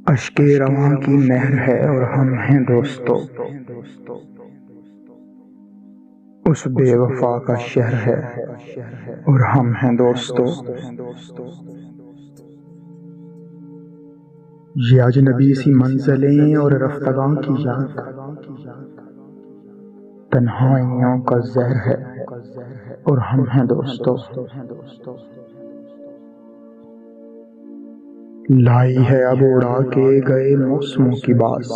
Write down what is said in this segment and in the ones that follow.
اشک رواں کی نہر ہے اور ہم ہیں دوستو، اس بے وفا کا شہر ہے اور ہم ہیں دوستو۔ یہ اجنبی سی منزلیں اور رفتگاں کی یاد تنہائیوں کا زہر ہے اور ہم ہیں دوستو۔ لائی ہے اب اڑا کے گئے موسموں کی باس،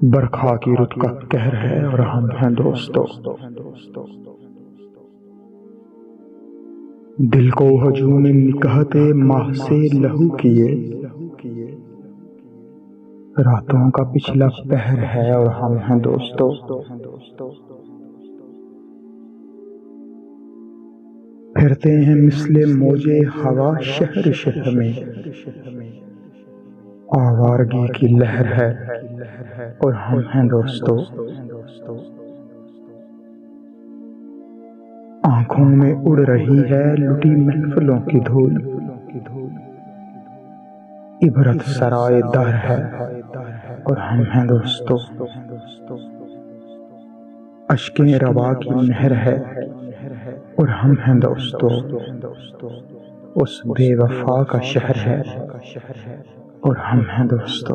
برکھا کی رت کا قہر ہے اور ہم ہیں دوستو۔ دل کو ہجوم نکہت ماہ سے لہو کیے، راتوں کا پچھلا پہر ہے اور ہم ہیں دوستو۔ پھرتے ہیں مثل موجے ہوا شہر شہر میں، آوارگی کی لہر ہے اور ہم ہیں دوستو۔ آنکھوں میں اڑ رہی ہے لٹی محفلوں کی دھول، عبرت سرائے دہر ہے اور ہم ہیں دوستو۔ اشکیں رواں کی نہر ہے اور ہم ہیں دوستو، اس بے وفا کا شہر ہے اور ہم ہیں دوستو۔